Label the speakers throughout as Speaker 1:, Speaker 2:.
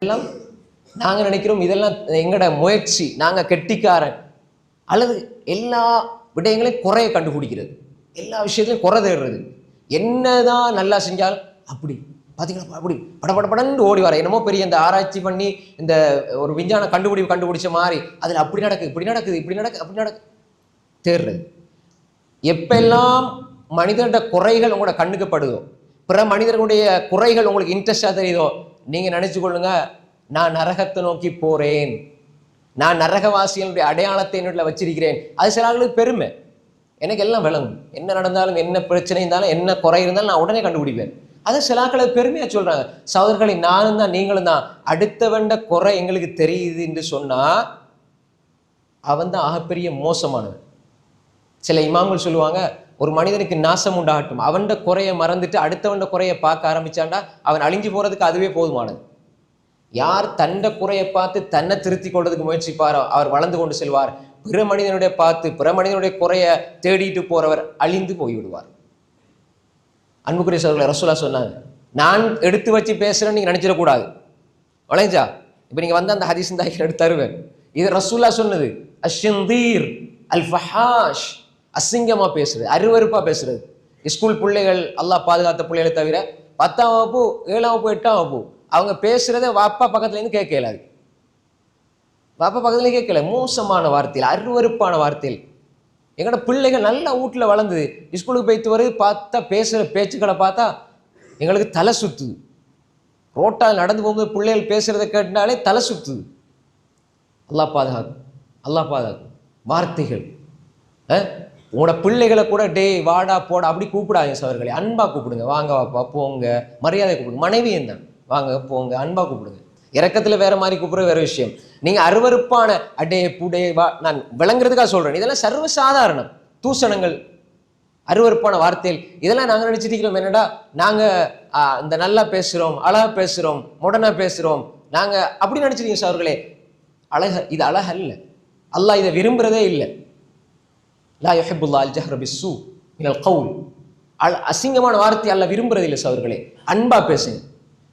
Speaker 1: எல்லாம் நாங்கள் நினைக்கிறோம் இதெல்லாம் எங்களோட முயற்சி, நாங்கள் கெட்டிக்காரன், அல்லது எல்லா விடயங்களையும் குறைய கண்டுபிடிக்கிறது, எல்லா விஷயத்திலையும் குறை தேடுறது. என்னதான் நல்லா செஞ்சாலும் அப்படி பார்த்தீங்களா, அப்படி படப்படப்படன்னு ஓடி வர என்னமோ பெரிய இந்த ஆராய்ச்சி பண்ணி இந்த ஒரு விஞ்ஞான கண்டுபிடிச்ச மாதிரி அதில் அப்படி நடக்குது, இப்படி நடக்குது, இப்படி நடக்கு, அப்படி நடக்கு தேடுறது. எப்பெல்லாம் மனிதனுடைய குறைகள் உங்களோட கண்ணுக்குப்படுதோ, பிற மனிதர்களுடைய குறைகள் உங்களுக்கு இன்ட்ரெஸ்டாக தெரியுதோ, நீங்கள் நினைச்சு கொள்ளுங்க, நான் நரகத்தை நோக்கி போறேன், நான் நரகவாசிகளுடைய அடையாளத்தை என்னுடைய வச்சிருக்கிறேன். அது சில ஆளுக்கு பெருமை. எனக்கு எல்லாம் விளங்கும், என்ன நடந்தாலும் என்ன பிரச்சனை இருந்தாலும் என்ன குறை இருந்தாலும் நான் உடனே கண்டுபிடிப்பேன். அதை சில ஆட்கள் பெருமையா சொல்றாங்க. சகோதரர்களை, நானும் தான் நீங்களும் தான். அடுத்தவண்ட குறை எங்களுக்கு தெரியுது என்று சொன்னா அவன் தான் ஆகப்பெரிய மோசமானவன். சில இமாம்கள் சொல்லுவாங்க, ஒரு மனிதனுக்கு நாசம் உண்டாகட்டும், அவன்ட குறையை மறந்துட்டு அடுத்தவண்ட குறையை பார்க்க ஆரம்பிச்சாண்டா அவன் அழிஞ்சு போறதுக்கு அதுவே போதுமானது. யார் தண்ட குறையை பார்த்து தன்னை திருத்தி கொள்றதுக்கு முயற்சிப்பாரோ அவர் வளர்ந்து கொண்டு செல்வார். பிற மனிதனுடைய பார்த்து பிற மனிதனுடைய குறையை தேடிட்டு போறவர் அழிந்து போய்விடுவார். அன்புக்குரிய சகோதரர்களே, ரசூலுல்லாஹ் சொன்னாங்க, நான் எடுத்து வச்சு பேசுறேன்னு நீங்க நினைச்சிடக்கூடாது. வளைஞ்சா இப்ப நீங்க வந்து அந்த ஹதீஸ் தான் எடுத்து தருவேன். இது ரசூலுல்லாஹ் சொன்னது. அஷ்ஷந்தீர் அல் ஃபஹாஷ், அசிங்கமா பேசுறது, அருவருப்பா பேசுறது. ஸ்கூல் பிள்ளைகள், அல்லாஹ் பாதுகாத்த பிள்ளைகளை தவிர 10ஆம் வகுப்பு 7ஆம் வகுப்பு 8ஆம் வகுப்பு அவங்க பேசுறத வாப்பா பக்கத்துல இருந்து கேட்கல. வாப்பா பக்கத்துல கேட்கல. மோசமான வார்த்தையில், அருவருப்பான வார்த்தையில். எங்களோட பிள்ளைகள் நல்லா வீட்டுல வளர்ந்தது, ஸ்கூலுக்கு போய்த்து வருது, பார்த்தா பேசுற பேச்சுக்களை பார்த்தா எங்களுக்கு தலை சுத்துது. ரோட்டால் நடந்து போகும்போது பிள்ளைகள் பேசுறதை கேட்டாலே தலை சுத்துது. அல்லாஹ் பாதுகாக்கும், அல்லாஹ் பாதுகாக்கும். வார்த்தைகள், உங்களோட பிள்ளைகளை கூட டே வாடா போடா அப்படி கூப்பிடாதீங்க சகோதரர்களே. அன்பா கூப்பிடுங்க. வாங்க வாப்பா போங்க, மரியாதை கூப்பிடுங்க. மனைவியும் தான், வாங்க போங்க, அன்பா கூப்பிடுங்க. இறக்கத்துல வேற மாதிரி கூப்பிடுறது வேற விஷயம். நீங்க அருவருப்பான அடே புடே வா, நான் விளங்குறதுக்காக சொல்றேன், இதெல்லாம் சர்வசாதாரணம். தூசணங்கள், அருவருப்பான வார்த்தைகள், இதெல்லாம் நாங்க நினைச்சிட்டு இருக்கிறோம் என்னடா நாங்க இந்த நல்லா பேசுறோம், அழகா பேசுறோம், மாடர்னா பேசுறோம், நாங்க அப்படி நினைச்சிருக்கீங்க சகோதரர்களே. அழக இது அழகல்ல. அல்லாஹ் இதை விரும்புறதே இல்லை. லா யுஹிப்புல்லாஹ் அல் ஜஹ்ர பிஸ்ஸூ மினல் கவுல். அசிங்கமான வார்த்தை அல்லாஹ் விரும்புறது இல்லை சகோதரர்களே. அன்பா பேசுங்க.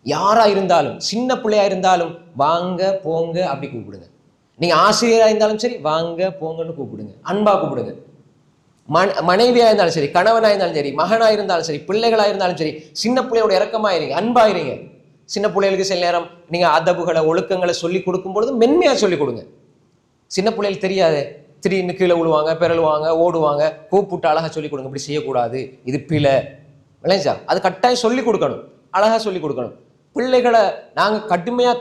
Speaker 1: யாரா இருந்தாலும், சின்ன பிள்ளையா இருந்தாலும் வாங்க போங்க அப்படி கூப்பிடுங்க. நீங்க ஆசிரியரா இருந்தாலும் சரி, வாங்க போங்கன்னு கூப்பிடுங்க, அன்பா கூப்பிடுங்க. மனைவியா இருந்தாலும் சரி, கணவனா இருந்தாலும் சரி, மகனா இருந்தாலும் சரி, பிள்ளைகளா இருந்தாலும் சரி, சின்ன பிள்ளையோட இறக்கமாயிருங்க, அன்பாயிருங்க. சின்ன பிள்ளைகளுக்கு சில நேரம் நீங்க அதபுகளை, ஒழுக்கங்களை சொல்லி கொடுக்கும் பொழுது மென்மையா சொல்லி கொடுங்க. சின்ன பிள்ளைகள் தெரியாது, திடீர்னு கீழே விழுவாங்க, பிறழுவாங்க, ஓடுவாங்க. கூப்பிட்டு அழகா சொல்லிக் கொடுங்க, இப்படி செய்யக்கூடாது, இது பிழை, விளைஞ்சா அது கட்டாயம் சொல்லிக் கொடுக்கணும், அழகா சொல்லிக் கொடுக்கணும். பிள்ளைகளை நாங்க கடுமையா